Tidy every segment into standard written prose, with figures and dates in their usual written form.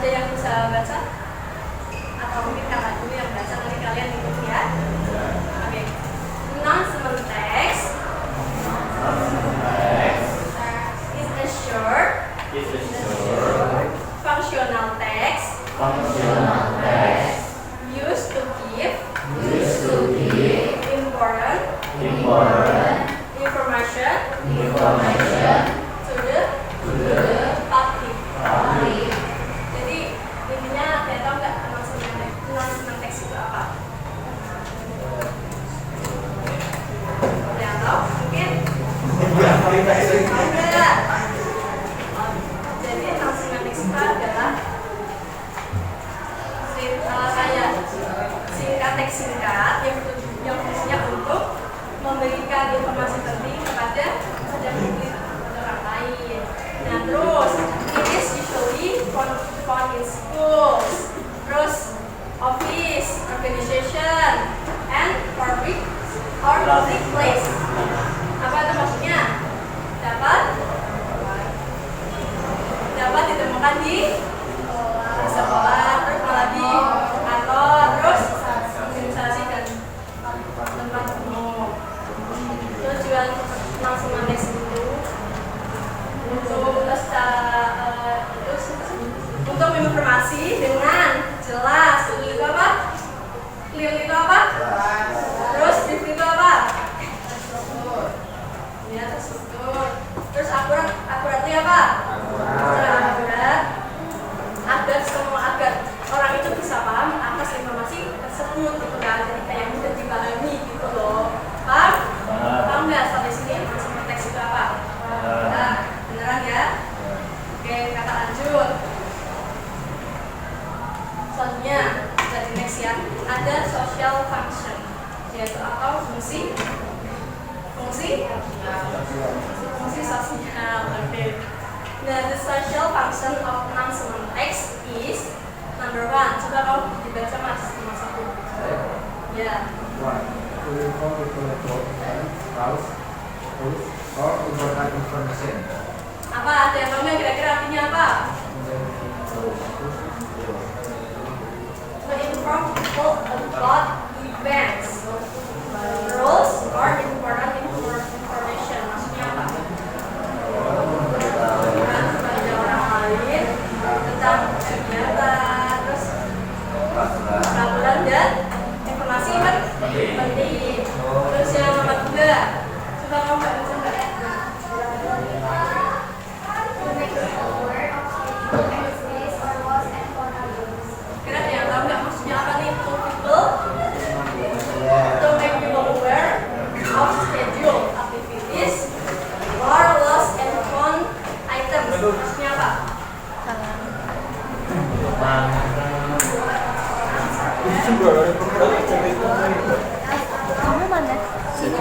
Ada yang bisa baca? Atau mungkin kakak dulu yang baca, nanti kalian ikuti ya. Oke. Announcement text is a short functional text used to give important information to the public. Jadi intinya kalian tahu nggak announcement text itu apa? Ada yang tahu? Mungkin? Enggak. Jadi announcement text itu adalah kayak singkat teks singkat yang fungsinya untuk memberikan informasi penting kepada publik orang lain. Nah terus it is usually found in schools, terus office, organization, and public place. Apa itu maksudnya? Dapat ditemukan di sekolah, terus malah di kantor, terus organisasi dan tempat umum. Tujuan announcement text itu untuk menginformasi dengan jelas. Itu apa? Clear itu apa? Terus brief itu apa? Ya, terstruktur. Terus akuratnya apa? Akurat. Agar orang itu bisa paham atas informasi tersebut gitu kan. Jadi kayak mudah dipahami gitu loh. Paham nggak sampai sini announcement text itu apa? Nah, beneran ya? Oke, kata lanjut. Selanjutnya dari next ya, ada social function, yaitu atau fungsi sosial. Oke. Nah, the social function of announcement text is number 1. Coba kau dibaca mas, nomor 1. Ya. To inform people about house or important information. Apa? Ada yang tahu nggak kira-kira artinya apa? To inform people about events, rules, or important information. Maksudnya apa? Kepada orang lain tentang kegiatan, terus peraturan dan informasi penting. Terus yang nomor 2, coba kamu baca mbak. Kira ada yang tahu nggak maksudnya apa nih? To make people aware of schedule activities or lost and found items. Maksudnya apa? Kamu mana? Sini.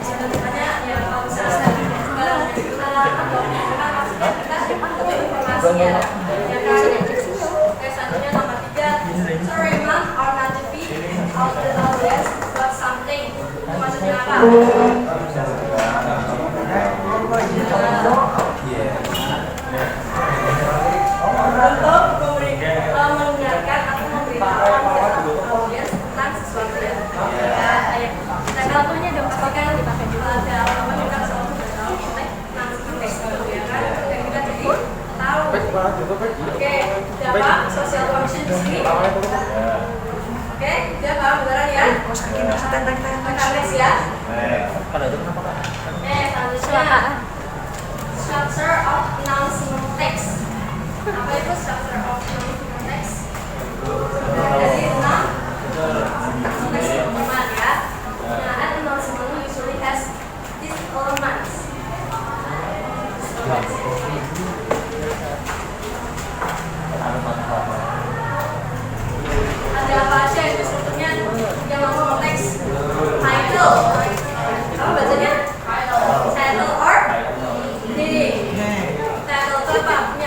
Sebenarnya yang kalau misalnya barang kita atau informasi ya kan. Selanjutnya nomor 3, to remind or notify of the audience about something. Itu maksudnya apa? Untuk mendengarkan atau memberitahukan audiens tentang sesuatu ya. Contohnya dong, apakah yang dipakai juga ada apa kita selalu tahu langsung teks gitu ya kan? Dan kita jadi tahu. Oke, siapa social function di sini? Oke, dia paham beneran ya? Makan tes ya. Selanjutnya structure of announcement text. Apa itu structure of announcement text? Jadi 6 teks teman ya. Nah, an announcement usually has these elements. Ada apa aja itu strukturnya yang langsung teks? Title. Apa bacanya? Title or heading. Title itu apa?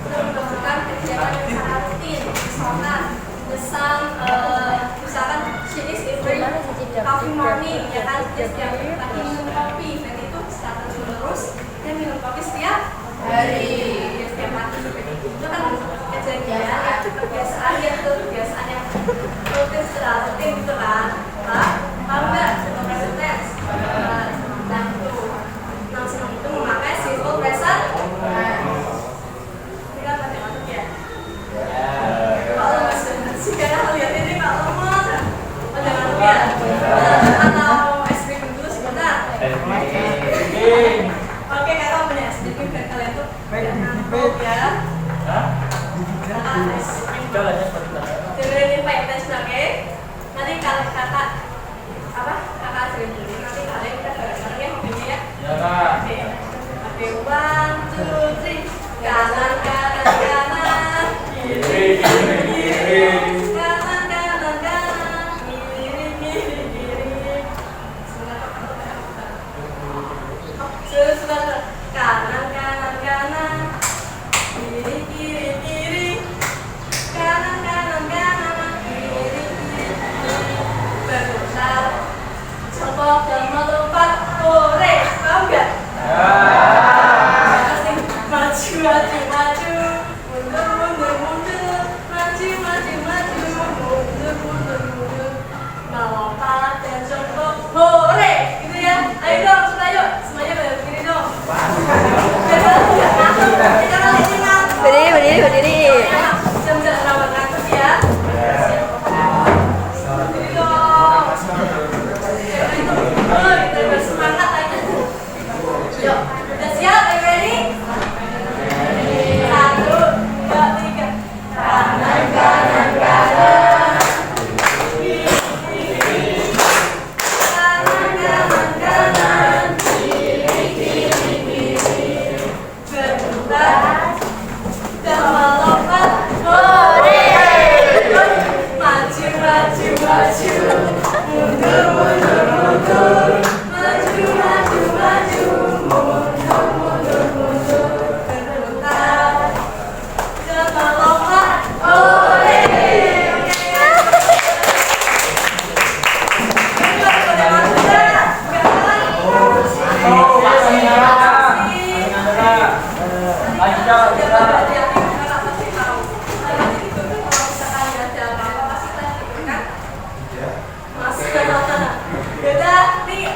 menentukan kegiatan yang sangat rutin. Misalkan she is every coffee morning, ya kan, dia setiap pagi minum kopi, dan itu secara terus dia minum kopi setiap hari, dia setiap pagi. Itu kan kejadian, kebiasaan yang rutin secara rutin gitu kan. Kalau enggak, simple present tense. Dan itu senang itu memakai simple present. Ini kan matematik ya. Kalau masih karena lihat ini kalau mau matematik ya. Atau es krim dulu sebentar. Oke, kalau punya es krim biar kalian tuh ngantuk ya. Dengerin pay attention, oke? Nanti kalau kakak ajarin dulu, nanti kalian kita bareng-bareng ya hobinya ya. Oke, 1, 2, 3. Kanan, kanan, kanan, kiri, kiri, kiri. Kanan, kanan, kanan, kiri, kiri, kiri. Sebentar. Kanan, kanan, kanan, kiri, kiri, kiri. Kanan, kanan, kanan, kiri, kiri, kiri. Berputar. Cepok dan melompat, hore, paham gak? Pasti maju, maju, maju, mundur, mundur, mundur, maju, maju, maju, mundur, mundur, mundur, melompat dan cepok, hore, gitu ya. Ayo dong, semuanya pada begini dong. Biar ngantuk, kita lihat ini ngantuk. Berdiri. Jam-jam rawat ngantuk ya. Berdiri dong. Kita bersemangat aja. Yuk, udah siap? Are you ready? 1, 2, 3. Kanan, kanan, kanan. Kiri, kiri. Kanan, kanan, kanan. Kiri, kiri, kiri. Berputar dan melompat. Hore! Maju, maju, maju. Mundur, mundur, mundur. Maju, maju, maju. Mundur, mundur, mundur. Berputar dan melompat. Hore!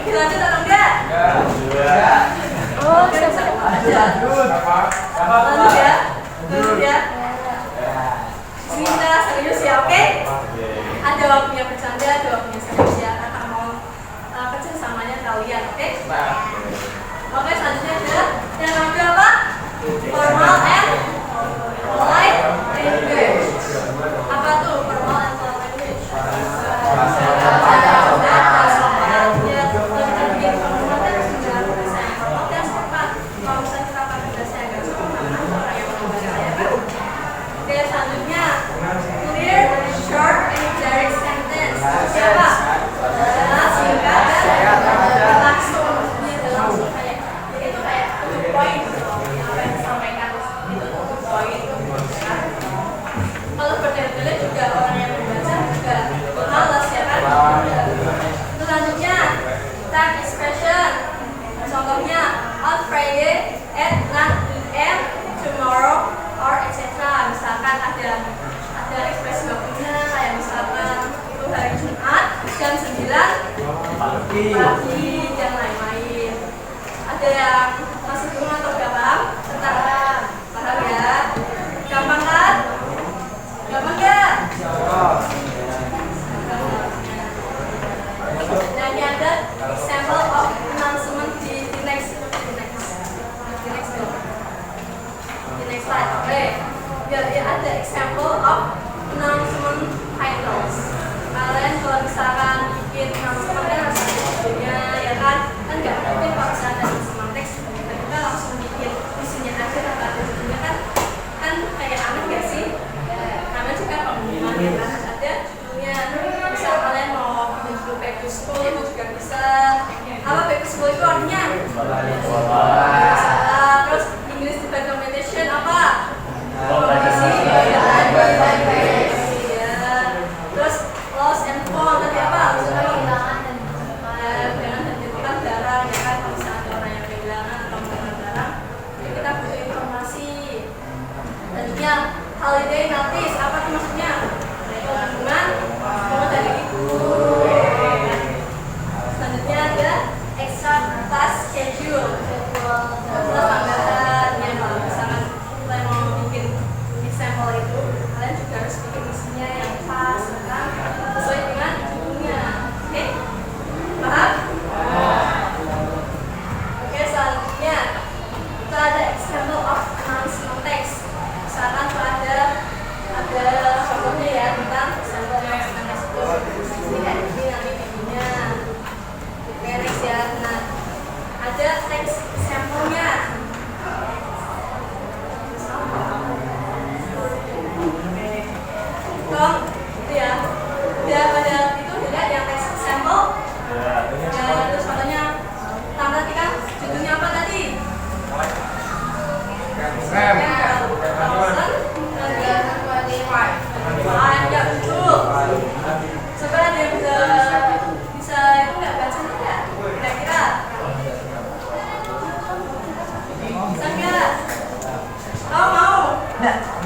Dilanjut atau enggak? Oh, lanjut ya. Sini kita serius ya, oke? Ada waktunya bercanda, ada waktunya serius ya. Kakak mau kerjasamanya kalian, oke? Oke, selanjutnya ada yang namanya apa? Formal and polite language. Apa tuh formal and polite language? Oke, selanjutnya clear, short, and direct sentence. Siapa? Singkat dan langsung. Langsung kayak itu kayak poin yang apa yang disampaikan itu poin. Kalau bertele-tele juga orang yang membaca juga malas ya kan? Selanjutnya time expression. Contohnya on Friday at 9 AM tomorrow or etc. Misalkan ada ekspresi waktunya kayak misalkan itu hari Jumat jam 9 pagi dan lain-lain. Ada yang masih bingung atau gak paham? Paham ya? Gampang kan? Gampang gak? Nah, ini ada example of announcement di next slide. Oke, ya ada example of announcement titles. Kalian kalau misalkan bikin announcement kan harus ada judulnya, ya kan? Kan nggak mungkin kalau misalnya ada announcement teks kita langsung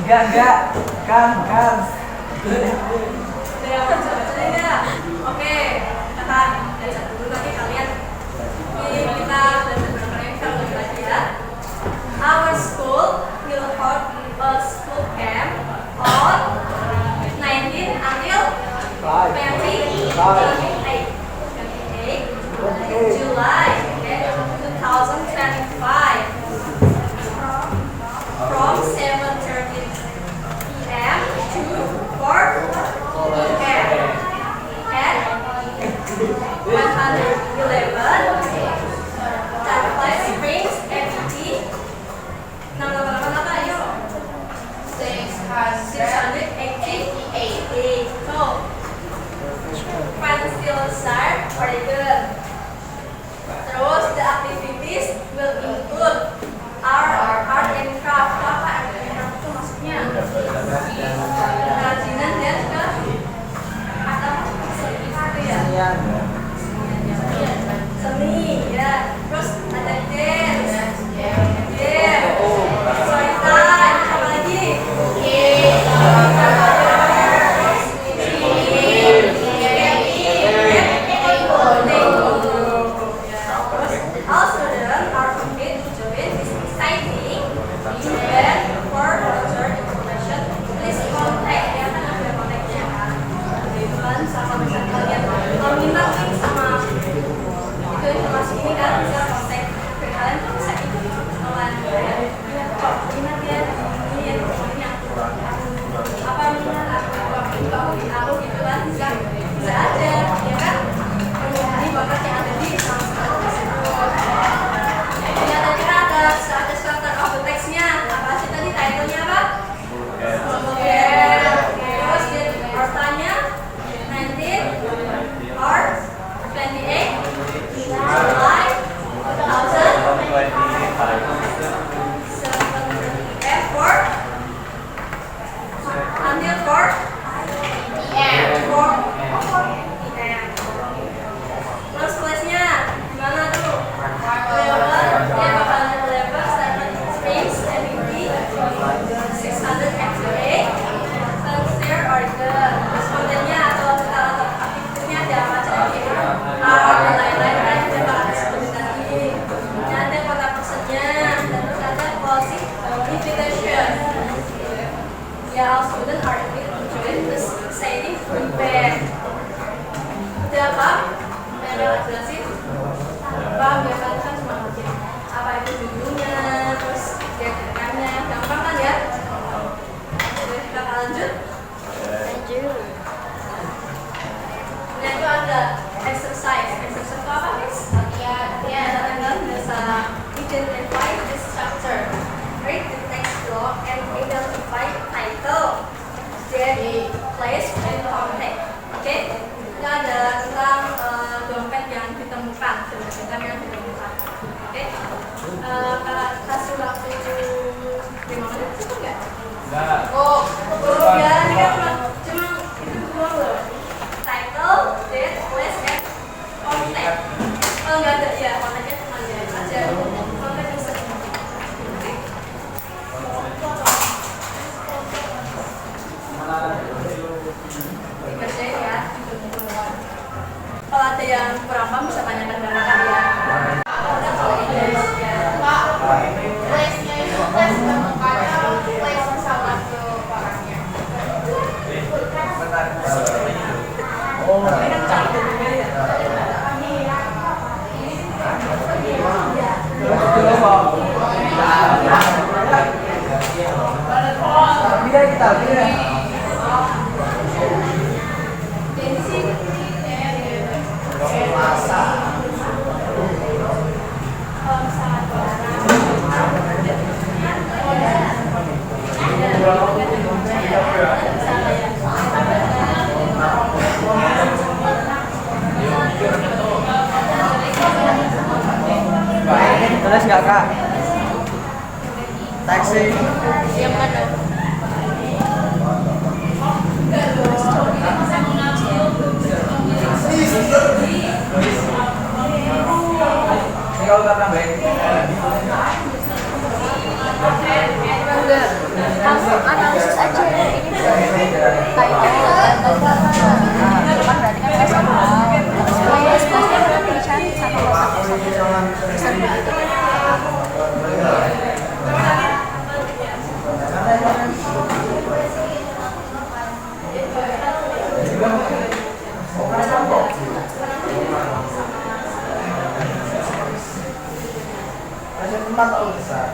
Enggak. Kan. Udah, baca-baca ya. Oke, kata dari satu dulu nanti kalian. Ini kita belajar yang kalau lagi ya. Our school will hold a school camp on 19 until 28 July 2025 from 7:30 p.m. to 4 p.m. at 111 Tarplay Springs, FET. Nama apa ayo? 688. So, Fansville, Oregon. Terus the activities will include art and craft. Apa art and craft itu maksudnya? Kerajinan dan juga atau seni itu ya? Seni ya. Terus ada dance, story time, apa lagi? All students are permitted to join this exciting event. For further information, please contact ya kan ada kontaknya kan. Teman sama misalnya kalian kalau minta link sama itu informasi ini kan bisa kontak ke kalian tuh bisa ikut kawan ya. Kok minat ya ini yang pokoknya apa minat aku gitu kan bisa aja ya kan. Ini bakat yang ada di ya tadi ada starter of the text-nya. Apa sih tadi title-nya apa? Oke. Terus dia artanya 19 or 28 July 2025 until 4 p.m. Terus kelasnya gimana tuh? Dia bakalan level Springs, MEP 600 Fansville, Oregon. Terus kontennya atau aktivitasnya ada apa aja nih? Dan lain-lain kan dia bakal disebutin nanti. Ini ada kontak personnya dan terus ada closing invitation. Ya, all students are invited to join this exciting event. Udah apa? Udah jelasin? Bang, ya kan cuma ngajin apa itu judulnya, terus diagramannya, gampang kan ya? Oke, kita lanjut. Nah itu ada exercise itu apa guys? Ya, tanggal biasa identify this chapter, read the text block and identify title, then place and contact. Oke? Kita ada tentang dompet yang ditemukan, dompet yang ditemukan. Oke? Kasih waktu 5 menit cukup nggak? Enggak. Oh ya, ini kan cuma itu doang loh. Title, date, place, and contact. Oh nggak ada ya, kontaknya cuma dia aja. Kontak bisa. Oke? Dikerjain ya. Kalau ada yang kurang paham bisa tanyakan ke kalian. Place-nya itu place temukannya atau place pesawat ke orangnya? Tulis nggak kak? Taxi. Yang mana? Ini kalau nggak tambahin. Langsung Empat tahun besar.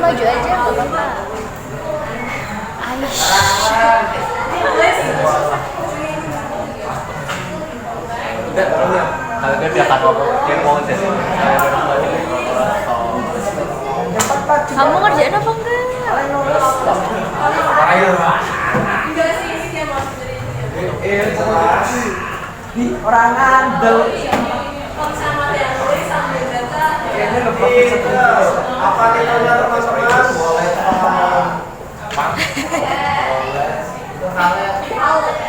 Maju aja nggak apa-apa. Kalau dia biar kata dia mau jadi Kamu ngerjain apa enggak? Enggak sih, ini dia mau Di orang andel. kalau sama yang nulis sambil data Kayaknya lebih Apa kita lihat teman-teman? Boleh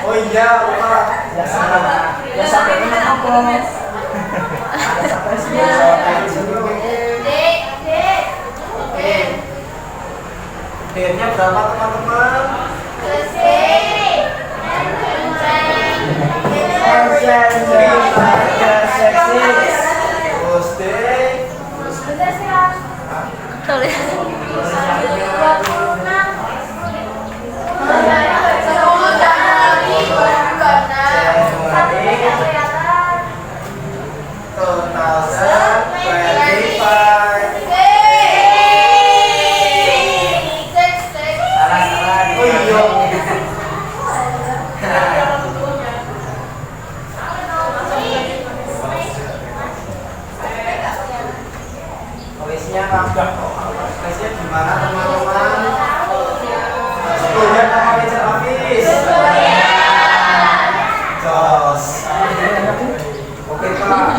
Oh iya, lupa. Ya sampai ini apa? Ada sampai sini. Dek. D-nya berapa teman-teman? Terus D. Tulisnya gimana teman-teman? Sepuluhnya sama meja habis. Jos. Oke Pak.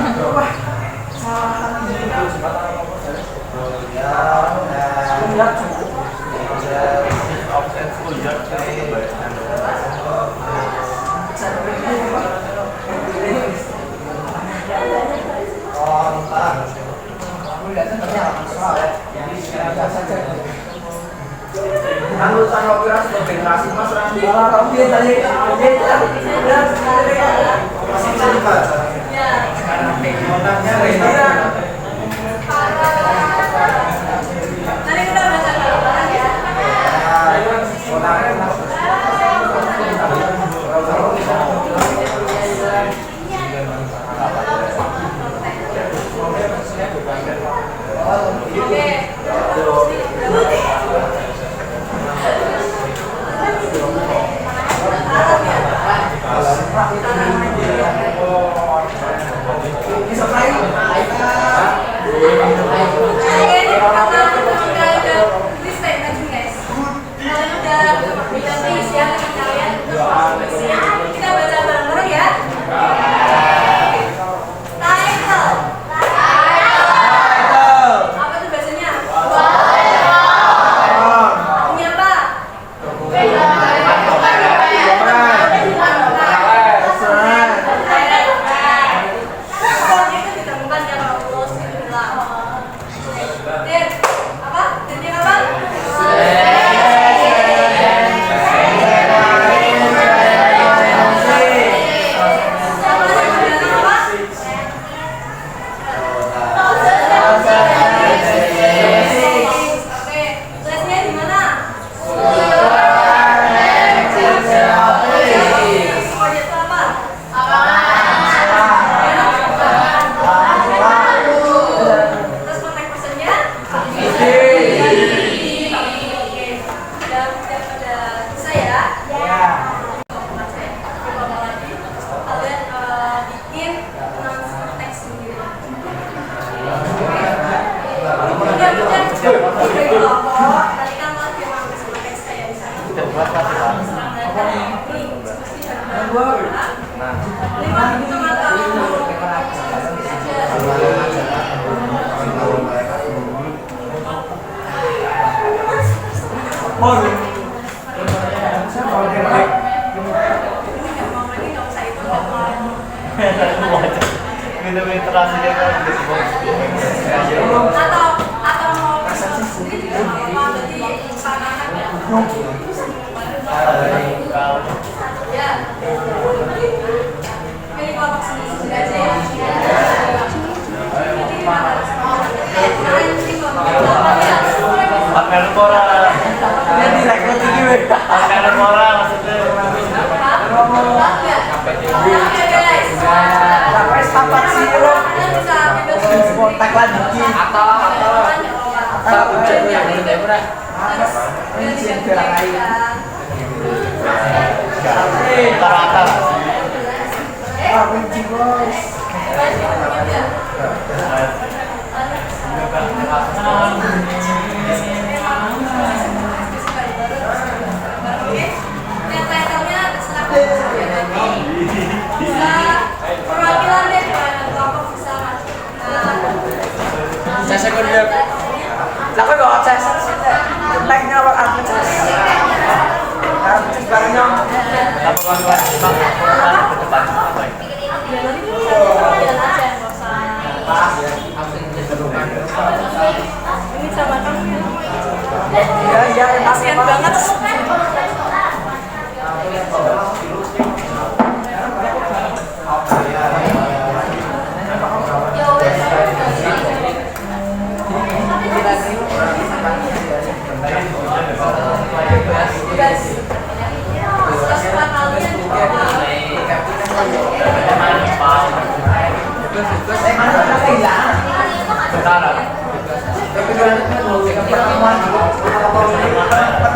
Kan lulusan Rocky sudah generasi mas Randi. Rocky tadi masih bisa dibaca. Monaknya Rena. Nanti kita baca bareng ya. Monaknya. Kita baca bareng-bareng ya. Apa tuh bahasanya? Punya apa? Pokoknya itu ditemukan ya kalau lulus itu bilang. Dan apa? Jadi apa? Ini sama kamu ya. Iya, Kasian banget.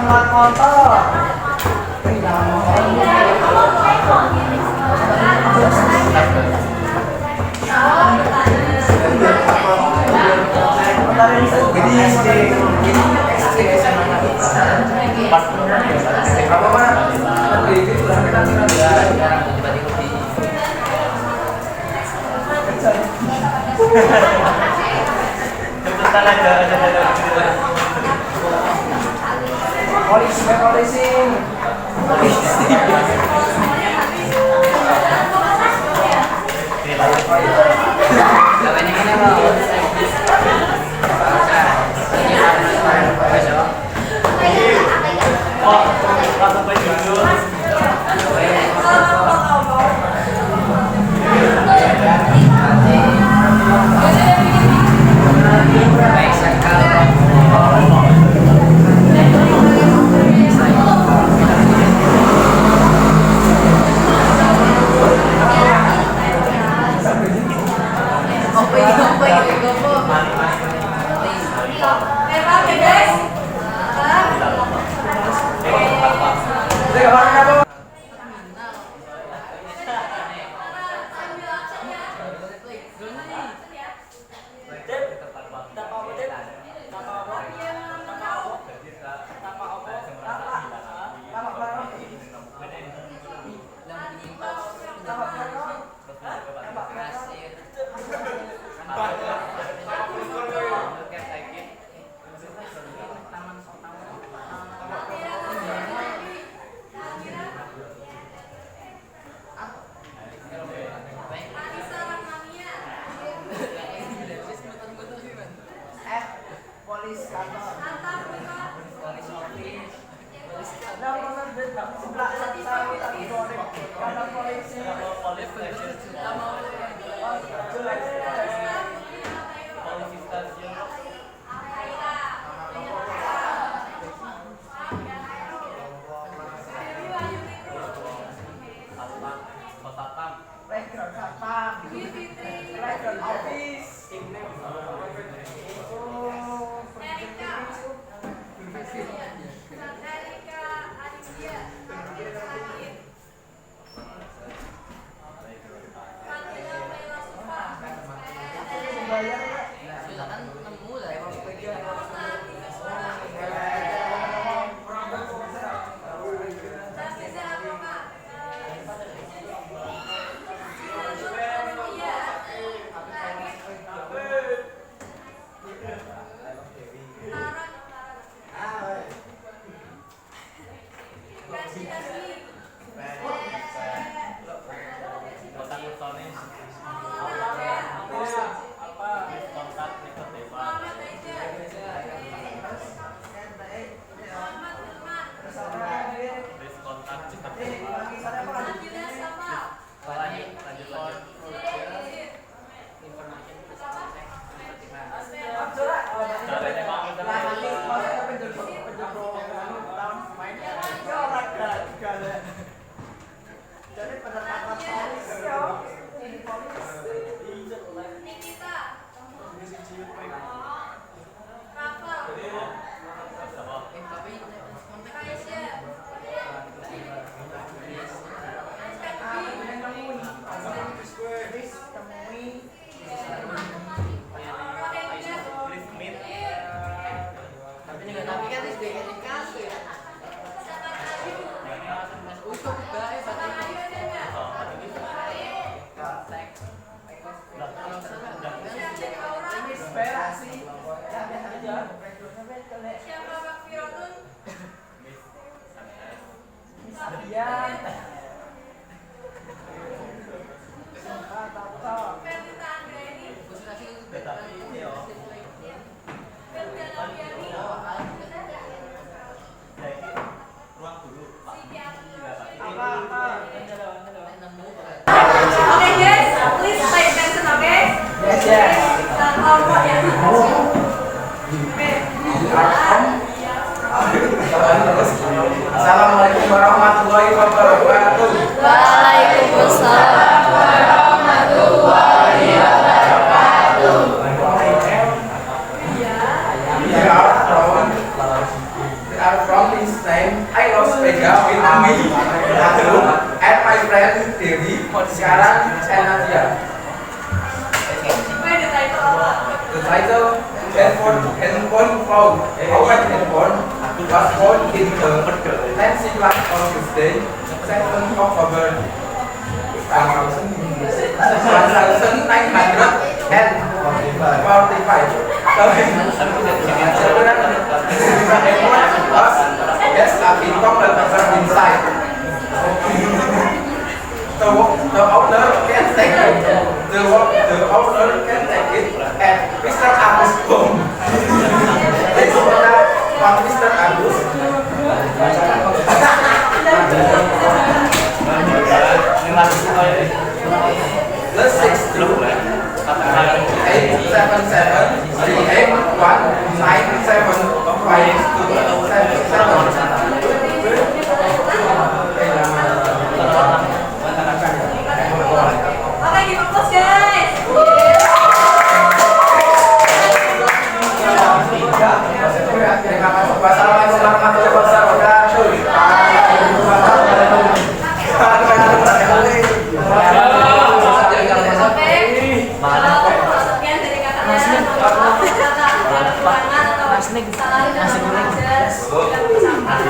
pertemuan motor. Polisi. yes. Kelompok ya. Assalamualaikum warahmatullahi wabarakatuh. Waalaikumsalam warahmatullahi wabarakatuh. We are from this name. I love sepeda with me, and my friend Dewi, sekarang and Nadia. Wait, the title apa? The title handphone found. Our handphone was found in the Nancy class on Tuesday, 7th October 1945. Yes, a pin computer inside. The owner can take it. The owner can take it and Mr. Agus home. Let's start from Mr. Agus. Plus 6 Oke, give applause guys. Terima kasih. Wassalamualaikum warahmatullahi Sekian dari katanya. Kekurangan atau kesalahan dalam mengajar, tidak mencapai.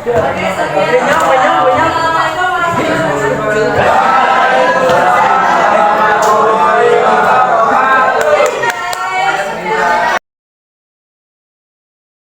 Oke, sekian.